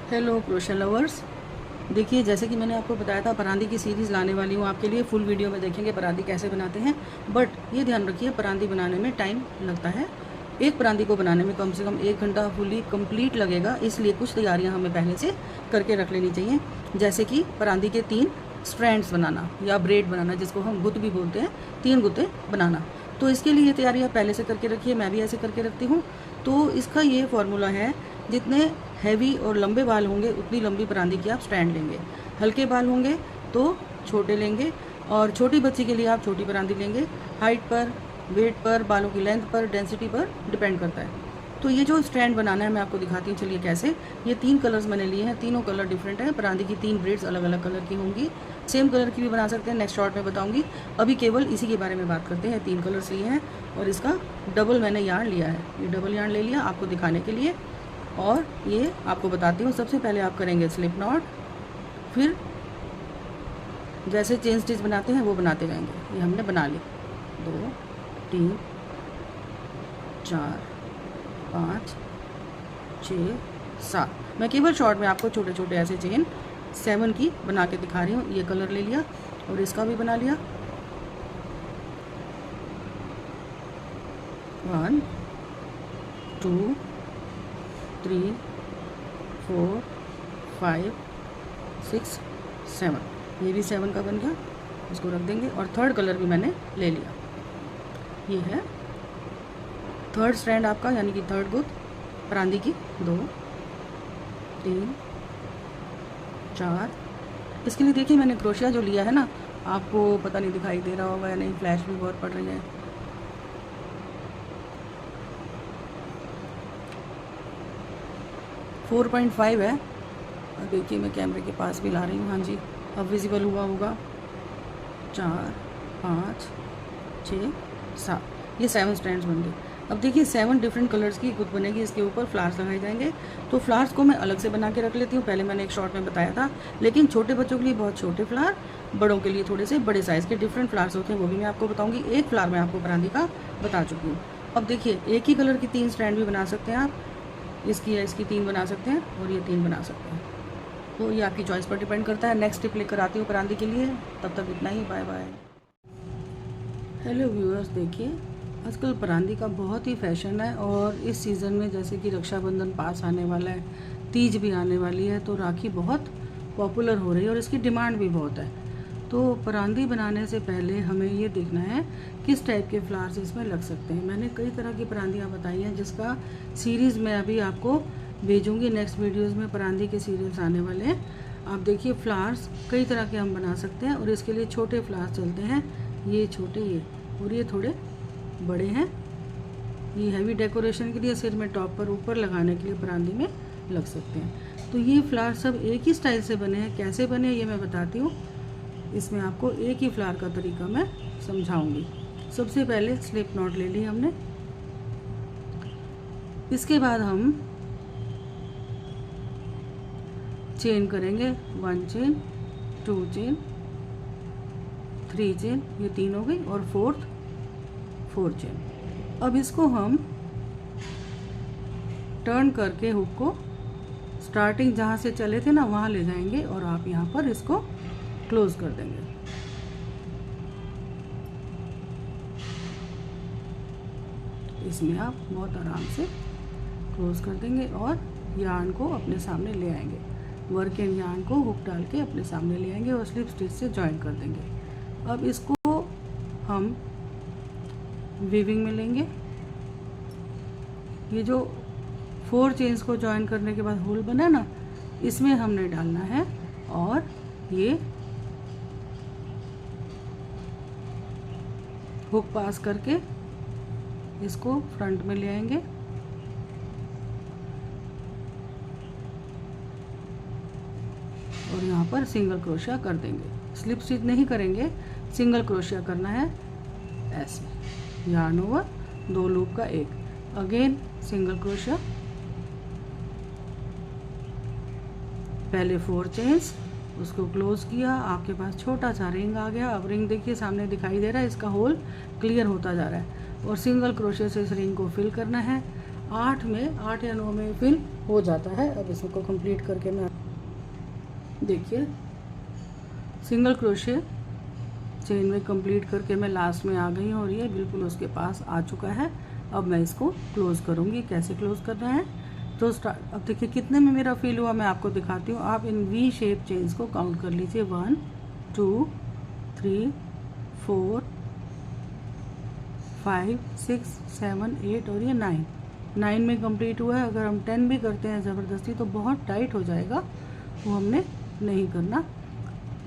Hello crochet lovers. देखिए, जैसे कि मैंने आपको बताया था परांदी की सीरीज़ लाने वाली हूँ आपके लिए। फुल वीडियो में देखेंगे परांदी कैसे बनाते हैं। बट ये ध्यान रखिए, परांदी बनाने में टाइम लगता है। एक परांदी को बनाने में कम से कम 1 घंटा फुली कंप्लीट लगेगा। इसलिए कुछ तैयारियाँ हमें पहले से करके रख लेनी चाहिए, जैसे कि परांदी के 3 स्ट्रैंड्स बनाना या ब्रेड बनाना, जिसको हम गुत्त भी बोलते हैं, 3 गुत्ते बनाना। तो इसके लिए ये तैयारियाँ पहले से करके रखिए। मैं भी ऐसे करके रखती हूँ। तो इसका ये फॉर्मूला है, जितने हैवी और लंबे बाल होंगे उतनी लंबी परांदी की आप स्टैंड लेंगे। हल्के बाल होंगे तो छोटे लेंगे, और छोटी बच्ची के लिए आप छोटी परांदी लेंगे। हाइट पर, वेट पर, बालों की लेंथ पर, डेंसिटी पर डिपेंड करता है। तो ये जो स्टैंड बनाना है मैं आपको दिखाती हूँ, चलिए कैसे। ये 3 कलर्स मैंने लिए हैं, तीनों कलर डिफरेंट है। परांदी की 3 ब्रेड्स अलग अलग कलर की होंगी। सेम कलर की भी बना सकते हैं, नेक्स्ट शॉर्ट में बताऊंगी। अभी केवल इसी के बारे में बात करते हैं। 3 कलर्स लिए हैं और इसका डबल मैंने यार्न लिया है। ये डबल यार्न ले लिया आपको दिखाने के लिए। और ये आपको बताती हूँ, सबसे पहले आप करेंगे स्लिप नॉट, फिर जैसे चेन स्टिच बनाते हैं वो बनाते जाएंगे। ये हमने बना ली। 2 3 4 5 6 7। मैं केवल शॉर्ट में आपको छोटे छोटे ऐसे चेन 7 की बना के दिखा रही हूँ। ये कलर ले लिया और इसका भी बना लिया। 1 2 3 4 5 6 7। ये भी 7 का बन गया, इसको रख देंगे। और थर्ड कलर भी मैंने ले लिया। ये है थर्ड स्ट्रैंड आपका, यानी कि थर्ड गुत्त परांदी की। 2 3 4। इसके लिए देखिए, मैंने क्रोशिया जो लिया है ना, आपको पता नहीं दिखाई दे रहा होगा या नहीं, फ्लैश भी बहुत पड़ रही है। 4.5 है। और देखिए, मैं कैमरे के पास भी ला रही हूँ। हाँ जी, अब विजिबल हुआ होगा। 4 5 6 7। ये 7 स्टैंड्स बन गए। अब देखिए, 7 डिफरेंट कलर्स की गुत्त बनेगी। इसके ऊपर फ्लावर्स लगाए जाएंगे। तो फ्लावर्स को मैं अलग से बना के रख लेती हूँ। पहले मैंने एक शॉर्ट में बताया था। लेकिन छोटे बच्चों के लिए बहुत छोटे फ्लावर, बड़ों के लिए थोड़े से बड़े साइज़ के डिफरेंट फ्लावर्स होते हैं, वो भी मैं आपको बताऊँगी। एक फ्लावर मैं आपको परांदी का बता चुकी हूँ। अब देखिए, एक ही कलर की 3 स्टैंड भी बना सकते हैं आप। इसकी या इसकी 3 बना सकते हैं, और ये 3 बना सकते हैं। तो ये आपकी चॉइस पर डिपेंड करता है। नेक्स्ट टिप लेकर आती हूँ परांदी के लिए। तब तक इतना ही, बाय बाय। हेलो व्यूअर्स, देखिए, आजकल परांदी का बहुत ही फैशन है। और इस सीज़न में जैसे कि रक्षाबंधन पास आने वाला है, तीज भी आने वाली है, तो राखी बहुत पॉपुलर हो रही है और इसकी डिमांड भी बहुत है। तो परांदी बनाने से पहले हमें ये देखना है किस टाइप के फ्लावर्स इसमें लग सकते हैं। मैंने कई तरह की परांदियाँ बताई हैं, जिसका सीरीज़ मैं अभी आपको भेजूँगी। नेक्स्ट वीडियोज़ में परांदी के सीरीज़ आने वाले हैं। आप देखिए, फ्लावर्स कई तरह के हम बना सकते हैं। और इसके लिए छोटे फ्लावर्स चलते हैं, ये छोटे, ये, और ये थोड़े बड़े हैं। ये हैवी डेकोरेशन के लिए, सिर में टॉप पर ऊपर लगाने के लिए परांदी में लग सकते हैं। तो ये फ्लावर सब एक ही स्टाइल से बने हैं। कैसे बने ये मैं बताती हूँ। इसमें आपको एक ही फ्लावर का तरीका मैं समझाऊंगी। सबसे पहले स्लिप नॉट ले ली हमने। इसके बाद हम चेन करेंगे। 1 चेन, 2 चेन, 3 चेन, ये 3 हो गई, और 4 चेन। अब इसको हम टर्न करके हुक को स्टार्टिंग जहाँ से चले थे ना, वहाँ ले जाएंगे, और आप यहाँ पर इसको क्लोज कर देंगे। इसमें आप बहुत आराम से क्लोज कर देंगे और यार्न को अपने सामने ले आएंगे। वर्क एंड यार्न को हुक डाल के अपने सामने ले आएंगे और स्लिप स्टिच से जॉइन कर देंगे। अब इसको हम वीविंग में लेंगे। ये जो 4 चेन्स को जॉइन करने के बाद होल बना ना, इसमें हमने डालना है, और ये हुक पास करके इसको फ्रंट में ले आएंगे। और यहाँ पर सिंगल क्रोशिया कर देंगे। स्लिप स्टिच नहीं करेंगे, सिंगल क्रोशिया करना है। ऐसे यार्न ओवर, 2 लूप का एक, अगेन सिंगल क्रोशिया। पहले 4 चेन्स, उसको क्लोज किया। आपके पास छोटा सा रिंग आ गया। अब रिंग देखिए सामने दिखाई दे रहा है, इसका होल क्लियर होता जा रहा है। और सिंगल क्रोशिया से इस रिंग को फिल करना है। 8 या 9 में फिल हो जाता है। अब इसको कंप्लीट करके मैं देखिए सिंगल क्रोशे चेन में कंप्लीट करके मैं लास्ट में आ गई हूँ और ये बिल्कुल उसके पास आ चुका है। अब मैं इसको क्लोज़ करूँगी। कैसे क्लोज़ करना है तो अब देखिए कितने में मेरा फील हुआ मैं आपको दिखाती हूँ। आप इन वी शेप चेन्स को काउंट कर लीजिए 1 2 3 4 5 6 7 8 और ये 9 में कंप्लीट हुआ है। अगर हम 10 भी करते हैं ज़बरदस्ती तो बहुत टाइट हो जाएगा, वो हमने नहीं करना।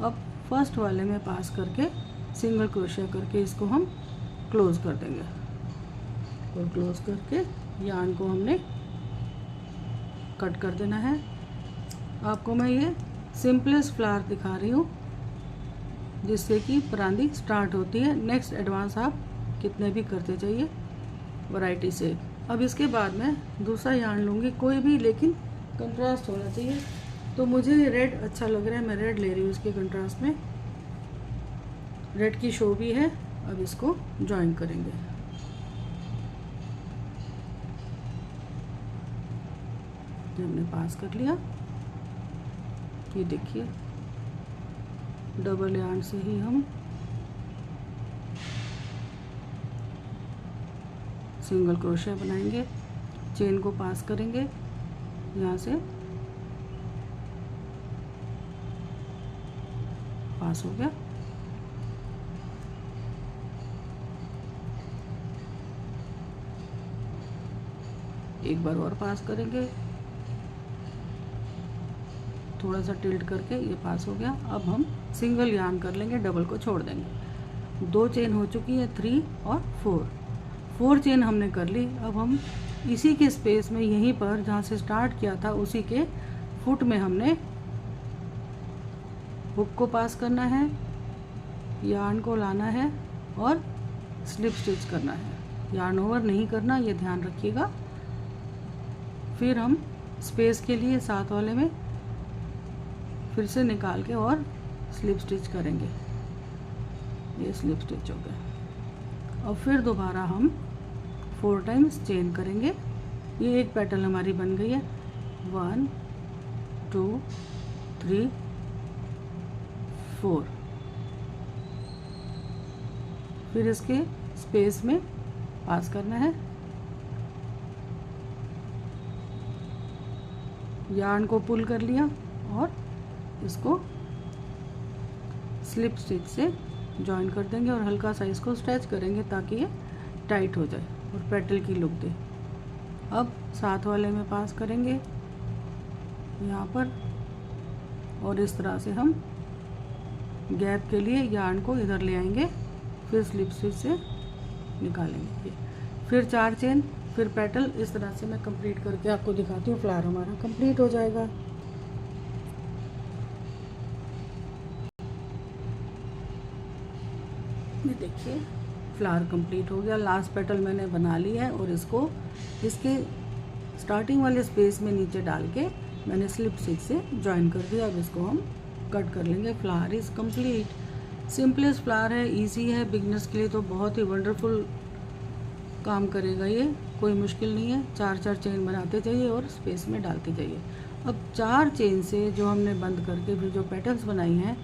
अब फर्स्ट वाले में पास करके सिंगल क्रोशिया करके इसको हम क्लोज़ कर देंगे और क्लोज़ करके यार्न को हमने कट कर देना है। आपको मैं ये सिंपलेस्ट फ्लावर दिखा रही हूँ जिससे कि परांदी स्टार्ट होती है। नेक्स्ट एडवांस आप कितने भी करते जाइए वैरायटी से। अब इसके बाद मैं दूसरा यार्न लूँगी कोई भी, लेकिन कंट्रास्ट होना चाहिए। तो मुझे रेड अच्छा लग रहा है, मैं रेड ले रही हूँ इसके कंट्रास्ट में। रेड की शो भी है। अब इसको ज्वाइन करेंगे। हमने पास कर लिया। ये देखिए डबल यार्न से ही हम सिंगल क्रोशिया बनाएंगे। चेन को पास करेंगे यहाँ से, पास हो गया। एक बार और पास करेंगे, थोड़ा सा टिल्ट करके ये पास हो गया। अब हम सिंगल यार्न कर लेंगे, डबल को छोड़ देंगे। 2 चेन हो चुकी है, 3 और 4 चेन हमने कर ली। अब हम इसी के स्पेस में यहीं पर जहाँ से स्टार्ट किया था उसी के फुट में हमने हुक को पास करना है, यार्न को लाना है और स्लिप स्टिच करना है। यार्न ओवर नहीं करना, ये ध्यान रखिएगा। फिर हम स्पेस के लिए साथ वाले में फिर से निकाल के और स्लिप स्टिच करेंगे। ये स्लिप स्टिच हो गया। और फिर दोबारा हम 4 टाइम्स चेन करेंगे। ये एक पेटल हमारी बन गई है। 1 2 3 4। फिर इसके स्पेस में पास करना है, यार्न को पुल कर लिया और इसको स्लिप स्टिच से जॉइन कर देंगे और हल्का सा इसको स्ट्रेच करेंगे ताकि ये टाइट हो जाए और पेटल की लुक दे। अब साथ वाले में पास करेंगे यहाँ पर और इस तरह से हम गैप के लिए यार्न को इधर ले आएंगे, फिर स्लिप स्टिच से निकालेंगे। फिर 4 चेन, फिर पेटल। इस तरह से मैं कंप्लीट करके आपको दिखाती हूँ। फ्लावर हमारा कंप्लीट हो जाएगा। ये देखिए फ्लावर कंप्लीट हो गया। लास्ट पेटल मैंने बना ली है और इसको इसके स्टार्टिंग वाले स्पेस में नीचे डाल के मैंने स्लिप स्टिच से जॉइन कर दिया। अब इसको हम कट कर लेंगे। Flower is complete. Simplest flower है, इजी है, बिगनर्स के लिए तो बहुत ही वंडरफुल काम करेगा ये, कोई मुश्किल नहीं है। 4 चेन बनाते जाइए और स्पेस में डालते जाइए। अब 4 चेन से जो हमने बंद करके फिर जो पेटल्स बनाई हैं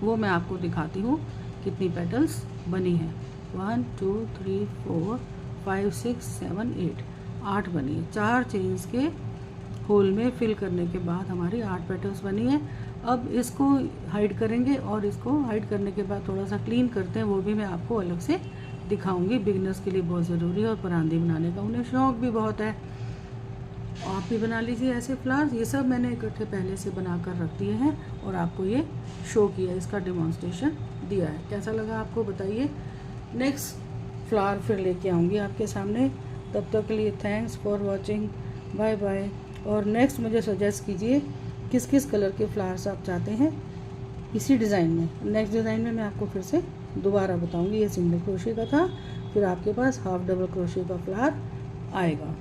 वो मैं आपको दिखाती हूँ कितनी पेटल्स बनी हैं। 1 2 3 4 5 6 7 8 बनी है। 4 चेन्स के होल में फिल करने के बाद हमारी 8 पेटल्स बनी है। अब इसको हाइड करेंगे और इसको हाइड करने के बाद थोड़ा सा क्लीन करते हैं, वो भी मैं आपको अलग से दिखाऊंगी। बिगनर्स के लिए बहुत ज़रूरी है और परांदी बनाने का उन्हें शौक़ भी बहुत है। आप भी बना लीजिए ऐसे फ्लावर्स। ये सब मैंने इकट्ठे पहले से बना कर रख दिए हैं और आपको ये शो किया, इसका डेमोन्स्ट्रेशन दिया है। कैसा लगा आपको बताइए। नेक्स्ट फ्लावर फिर लेके आऊँगी आपके सामने। तब तक के लिए thanks for watching, bye bye. और नेक्स्ट मुझे सजेस्ट कीजिए किस किस कलर के फ्लावर्स आप चाहते हैं इसी डिज़ाइन में। नेक्स्ट डिज़ाइन में मैं आपको फिर से दोबारा बताऊंगी। ये सिंगल क्रोशे का था, फिर आपके पास हाफ डबल क्रोशे का फ्लावर आएगा।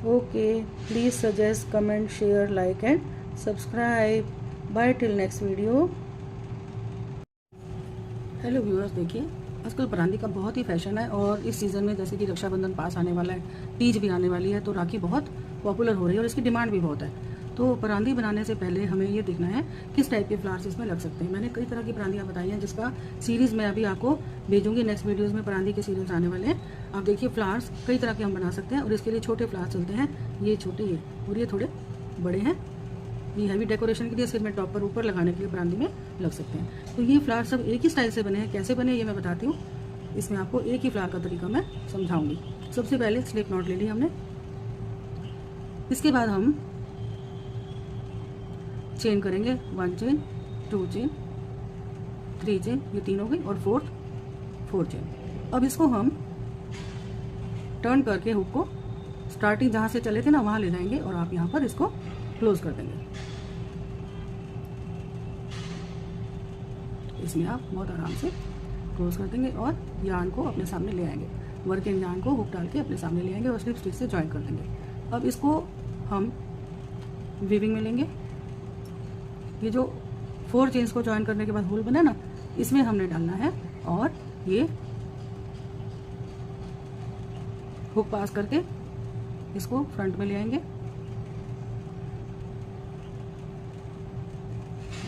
Okay, please suggest, comment, share, like and subscribe. Bye till next video. Hello viewers, देखिए आजकल परांदी का बहुत ही फैशन है और इस सीज़न में जैसे कि रक्षाबंधन पास आने वाला है, तीज भी आने वाली है, तो राखी बहुत पॉपुलर हो रही है और इसकी डिमांड भी बहुत है। तो परांदी बनाने से पहले हमें ये देखना है किस टाइप के फ्लावर्स इसमें लग सकते हैं। मैंने कई तरह की परांदियाँ बताई हैं जिसका सीरीज़ मैं अभी आपको भेजूंगी। नेक्स्ट वीडियोज़ में परांदी के सीरीज आने वाले हैं। आप देखिए फ्लावर्स कई तरह के हम बना सकते हैं और इसके लिए छोटे फ्लावर्स चलते हैं। ये छोटे ये और ये थोड़े बड़े हैं। ये हैवी डेकोरेशन के लिए सिर में टॉप पर ऊपर लगाने के लिए परांदी में लग सकते हैं। तो ये फ्लावर सब एक ही स्टाइल से बने हैं। कैसे बने ये मैं बताती हूँ। इसमें आपको एक ही फ्लावर का तरीका मैं समझाऊंगी। सबसे पहले स्लिप नॉट ले ली हमने। इसके बाद हम चेन करेंगे, 1 चेन, 2 चेन, 3 चेन, ये 3 हो गई और 4 चेन। अब इसको हम टर्न करके हुक को स्टार्टिंग जहां से चले थे ना वहां ले जाएंगे और आप यहां पर इसको क्लोज कर देंगे। इसमें आप बहुत आराम से क्लोज कर देंगे और यार्न को अपने सामने ले आएंगे। वर्किंग यार्न को हुक डाल के अपने सामने ले आएंगे और स्लिप स्टिच से ज्वाइन कर देंगे। अब इसको हम वीविंग में लेंगे। ये जो 4 चेन्स को ज्वाइन करने के बाद होल बना ना, इसमें हमने डालना है और ये हुक पास करके इसको फ्रंट में ले आएंगे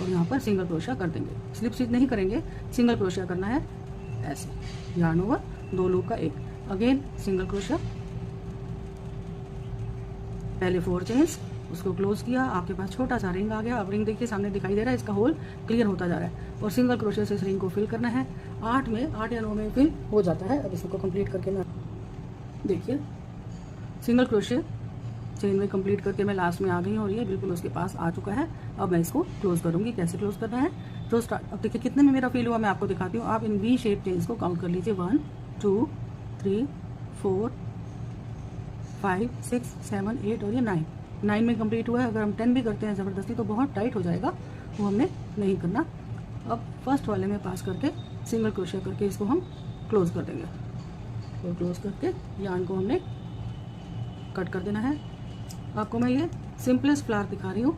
और यहाँ पर सिंगल क्रोशिया कर देंगे। स्लिप स्टिच नहीं करेंगे, सिंगल क्रोशिया करना है। ऐसे यार्न ओवर 2 लूप का एक, अगेन सिंगल क्रोशिया, पहले 4 चेन्स, उसको क्लोज किया। आपके पास छोटा सा रिंग आ गया। अब रिंग देखिए सामने दिखाई दे रहा है, इसका होल क्लियर होता जा रहा है और सिंगल क्रोशिया से इस रिंग को फिल करना है। 8 या 9 में फिल हो जाता है। अब इसको कंप्लीट करके मैं देखिए सिंगल क्रोशिया चेन में कंप्लीट करके मैं लास्ट में आ गई हूँ और ये बिल्कुल उसके पास आ चुका है। अब मैं इसको क्लोज करूंगी। कैसे क्लोज करना है तो स्टार्ट। अब देखिए कितने में मेरा फील हुआ मैं आपको दिखाती हूँ। आप इन वी शेप चेन्स को काउंट कर लीजिए। 1 2 3 4 5 6 7 8 और ये 9 में कंप्लीट हुआ है। अगर हम 10 भी करते हैं ज़बरदस्ती तो बहुत टाइट हो जाएगा, वो हमने नहीं करना। अब फर्स्ट वाले में पास करके सिंगल क्रोशिया करके इसको हम क्लोज कर देंगे और क्लोज करके यार्न को हमने कट कर देना है। आपको मैं ये सिंपलेस्ट फ्लावर दिखा रही हूँ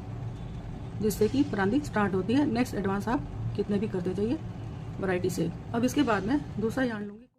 जिससे कि परांदी स्टार्ट होती है। नेक्स्ट एडवांस आप कितने भी करते जाइए वैरायटी से। अब इसके बाद मैं दूसरा यार्न लूँगी।